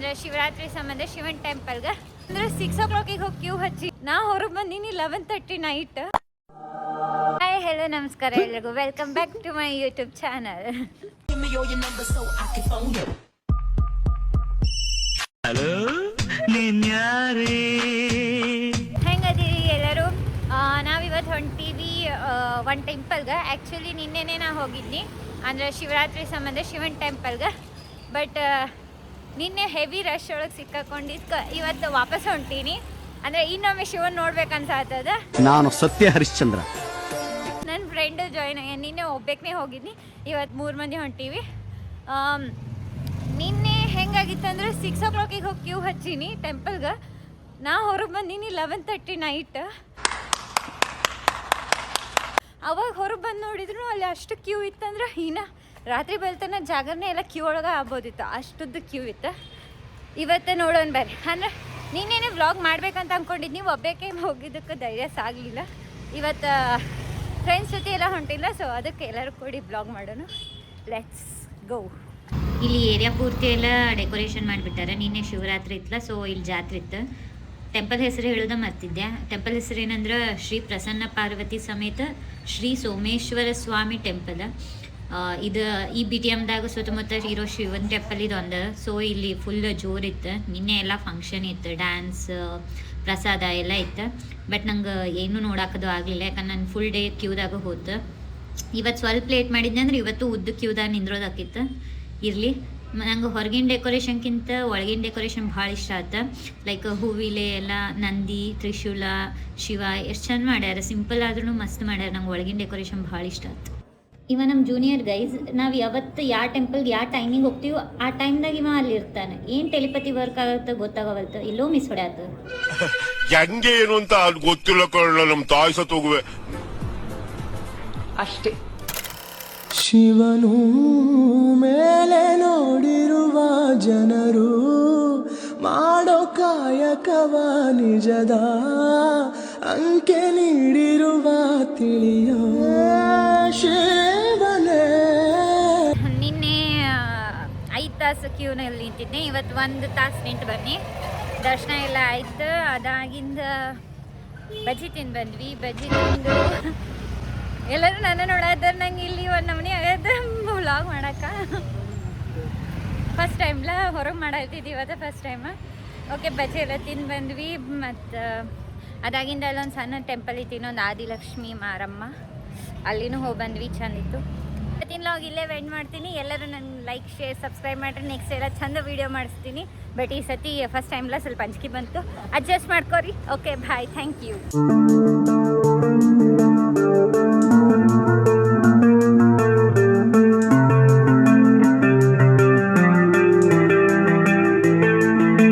ಅಂದ್ರೆ ಶಿವರಾತ್ರಿ ಸಂಬಂಧ ಶಿವನ್ ಟೆಂಪಲ್ಗೆ ಅಂದ್ರೆ 6 o'clock ಹೋಗಿ ಕ್ಯೂ ಹಚ್ಚಿ ನಾ ಹೊರಗೆ ಬಂದೀನಿ 11:30 ನೈಟ್. ಹಾಯ್ ಹೆಲೋ ನಮಸ್ಕಾರ ಎಲ್ರಿಗೂ, welcome back to my YouTube channel. ಹೆಂಗದೀರಿ ಎಲ್ಲರೂ? ನಾವಿವತ್ತು ಹೊಂಟೀವಿ ಒಂದು ಟೆಂಪಲ್ಗೆ. ಆ್ಯಕ್ಚುಲಿ ನಿನ್ನೆನೇ ನಾ ಹೋಗಿದ್ನಿ ಅಂದರೆ ಶಿವರಾತ್ರಿ ಸಂಬಂಧ ಶಿವನ್ ಟೆಂಪಲ್ಗೆ. ಬಟ್ ನಿನ್ನೆ ಹೆವಿ ರಶ್ ಒಳಗೆ ಸಿಕ್ಕಾಕೊಂಡಿದ್ಕ ಇವತ್ತು ವಾಪಸ್ ಹೊಂಟೀನಿ. ಅಂದರೆ ಇನ್ನೊಮ್ಮೆ ಶಿವನ್ ನೋಡ್ಬೇಕನ್ಸಾಗ್ತದ. ನಾನು ಸತ್ಯ ಹರಿಶ್ಚಂದ್ರ, ನನ್ನ ಫ್ರೆಂಡು ಜಾಯ್ನ್ ಆಗಿ ನಿನ್ನೆ ಒಬ್ಬನೇ ಹೋಗಿದ್ನಿ, ಇವತ್ತು 3 ಮಂದಿ ಹೊಂಟೀವಿ. ನಿನ್ನೆ ಹೆಂಗಾಗಿತ್ತಂದ್ರೆ 6 o'clock ಹೋಗಿ ಕ್ಯೂ ಹಚ್ಚೀನಿ ಟೆಂಪಲ್ಗೆ. ನಾ ಹೊರಗೆ ಬಂದೀನಿ 11:30 ನೈಟ್. ಅವಾಗ ಹೊರಗೆ ಬಂದು ನೋಡಿದ್ರು ಅಲ್ಲಿ ಅಷ್ಟು ಕ್ಯೂ ಇತ್ತಂದ್ರೆ ಇನ್ನು ರಾತ್ರಿ ಬೆಳ್ತನ ಜಾಗರಣೆ ಎಲ್ಲ ಕ್ಯೂ ಒಳಗೆ ಆಗ್ಬೋದಿತ್ತು, ಅಷ್ಟುದ್ದು ಕ್ಯೂ ಇತ್ತು. ಇವತ್ತೇ ನೋಡೋಣ ಬರ್ರಿ. ಅಂದರೆ ನೀನೇನೇ ವ್ಲಾಗ್ ಮಾಡ್ಬೇಕಂತ ಅಂದ್ಕೊಂಡಿದ್ದು, ಒಬ್ಬಕ್ಕೆ ಹೋಗಿದ್ದಕ್ಕೆ ಧೈರ್ಯ ಸಾಗಲಿಲ್ಲ. ಇವತ್ತು ಫ್ರೆಂಡ್ಸ್ ಜೊತೆ ಎಲ್ಲ ಹೊಂಟಿಲ್ಲ, ಸೊ ಅದಕ್ಕೆ ಎಲ್ಲರೂ ಕೂಡಿ ವ್ಲಾಗ್ ಮಾಡೋಣ. Let's go. ಇಲ್ಲಿ ಏರಿಯಾ ಪೂರ್ತಿ ಎಲ್ಲ ಡೆಕೋರೇಷನ್ ಮಾಡಿಬಿಟ್ಟಾರೆ. ನಿನ್ನೆ ಶಿವರಾತ್ರಿ ಇತ್ತಲ್ಲ, ಸೊ ಇಲ್ಲಿ ಜಾತ್ರೆ ಇತ್ತು. ಟೆಂಪಲ್ ಹೆಸರು ಹೇಳೋದ ಮರ್ತಿದ್ದೆ. ಟೆಂಪಲ್ ಹೆಸರು ಏನಂದ್ರೆ ಶ್ರೀ ಪ್ರಸನ್ನ ಪಾರ್ವತಿ ಸಮೇತ ಶ್ರೀ ಸೋಮೇಶ್ವರ ಸ್ವಾಮಿ ಟೆಂಪಲ್. ಇದು ಈ ಬಿ ಟಿ ಎಮ್ದಾಗ ಸುತ್ತಮುತ್ತ ಇರೋ ಶಿವನ್ ಟೆಂಪಲ್ ಇದು ಒಂದು. ಸೊ ಇಲ್ಲಿ ಫುಲ್ ಜೋರಿತ್ತು. ನಿನ್ನೆ ಎಲ್ಲ ಫಂಕ್ಷನ್ ಇತ್ತು, ಡ್ಯಾನ್ಸ್, ಪ್ರಸಾದ ಎಲ್ಲ ಇತ್ತು. ಬಟ್ ನಂಗೆ ಏನೂ ನೋಡೋಕ್ಕದು ಆಗಲಿಲ್ಲ, ಯಾಕಂದ್ರೆ ನಾನು ಫುಲ್ ಡೇ ಕ್ಯೂದಾಗ ಹೋತು. ಇವತ್ತು ಸ್ವಲ್ಪ ಲೇಟ್ ಮಾಡಿದ್ದೆ ಅಂದ್ರೆ ಇವತ್ತು ಉದ್ದ ಕ್ಯೂದಾಗ ನಿಂದ್ರೋದಾಕಿತ್ತು. ಇರಲಿ, ನಂಗೆ ಹೊರಗಿನ ಡೆಕೋರೇಷನ್ಗಿಂತ ಒಳಗಿನ ಡೆಕೋರೇಷನ್ ಭಾಳ ಇಷ್ಟ ಆಯ್ತು. ಲೈಕ್ ಹೂವಿಲೆ ಎಲ್ಲ ನಂದಿ, ತ್ರಿಶೂಲ, ಶಿವ ಎಷ್ಟು ಚಂದ ಮಾಡ್ಯಾರ. ಸಿಂಪಲ್ ಆದ್ರೂ ಮಸ್ತ್ ಮಾಡ್ಯಾರ. ನಂಗೆ ಒಳಗಿನ ಡೆಕೋರೇಷನ್ ಭಾಳ ಇಷ್ಟ ಆಯ್ತು. ಇವ ನಮ್ಮ ಜೂನಿಯರ್ ಗೈಸ್. ನಾವು ಯಾವತ್ತು ಯಾವ ಟೆಂಪಲ್ಗೆ ಯಾವ ಟೈಮಿಂಗ್ ಹೋಗ್ತೀವೋ ಆ ಟೈಮ್ದಾಗ ಇವ ಅಲ್ಲಿ ಇರ್ತಾನೆ. ಏನು ಟೆಲಿಪತಿ ವರ್ಕ್ ಆಗುತ್ತೆ ಗೊತ್ತಾಗವಲ್ತು, ಎಲ್ಲೋ ಮಿಸ್ ಹೊಡ್ಯಾತು. ಹೆಂಗೆ ಏನು ಅಂತ ಗೊತ್ತಿಲ್ಲ ಕಳ್ಳ, ನಮ್ಮ ತಾಯಿ ಸತ್ತು ಹೋಗುವೆ ಅಷ್ಟೇ. ಶಿವನು ಮೇಲೆ ನೋಡಿರುವ ಜನರು ಮಾಡೋ ಕಾಯಕವ ನಿಜದ ಅಂಕೆ ನೀಡಿರುವ ತಿಳಿಯ ಶಿವನೇ. ನಿನ್ನೆ 5 ತಾಸು ಕ್ಯೂನಲ್ಲಿ ನಿಂತಿದ್ದೆ, ಇವತ್ತು 1 ತಾಸು ನಿಂತು ಬನ್ನಿ. ದರ್ಶನ ಎಲ್ಲ ಆಯ್ತು. ಅದಾಗಿಂದ ಬಜ್ಜಿ ತಿಂದು ಬಂದ್ವಿ. ಬಜ್ಜಿ ತಿಂದು ಎಲ್ಲರೂ ನನ್ನ ನೋಡಾದ್ರೆ ನಂಗೆ ಇಲ್ಲಿ ಒಂದು ನಮೂನಿ ಆಗತ್ತೆ ವ್ಲಾಗ್ ಮಾಡೋಕ್ಕೆ. ಫಸ್ಟ್ ಟೈಮ್ಲ ಹೊರಗೆ ಮಾಡಾಯ್ತಿದ್ವಿ, ಇವತ್ತು ಫಸ್ಟ್ ಟೈಮ್. ಓಕೆ, ಬಜ್ಜಿ ಎಲ್ಲ ತಿಂದು ಬಂದ್ವಿ. ಮತ್ತು ಅದಾಗಿಂದ ಅಲ್ಲೊಂದು ಸಣ್ಣ ಟೆಂಪಲ್ ಇತ್ತು, ಇನ್ನೊಂದು ಆದಿಲಕ್ಷ್ಮಿ ಮಾರಮ್ಮ, ಅಲ್ಲಿನೂ ಹೋಗಿ ಬಂದ್ವಿ, ಚೆಂದಿತ್ತು. ಇವತ್ತಿನ ವ್ಲಾಗ್ ಇಲ್ಲೇ ಎಂಡ್ ಮಾಡ್ತೀನಿ. ಎಲ್ಲರೂ ನನ್ನ ಲೈಕ್, ಶೇರ್, ಸಬ್ಸ್ಕ್ರೈಬ್ ಮಾಡಿರಿ. ನೆಕ್ಸ್ಟ್ ಎಲ್ಲ ಚಂದ ವೀಡಿಯೋ ಮಾಡಿಸ್ತೀನಿ. ಬಟ್ ಈ ಸತಿ ಫಸ್ಟ್ ಟೈಮ್ಲ ಸ್ವಲ್ಪ ಅಂಜಿಕೆ ಬಂತು, ಅಡ್ಜಸ್ಟ್ ಮಾಡ್ಕೊರಿ. Okay, bye, thank you.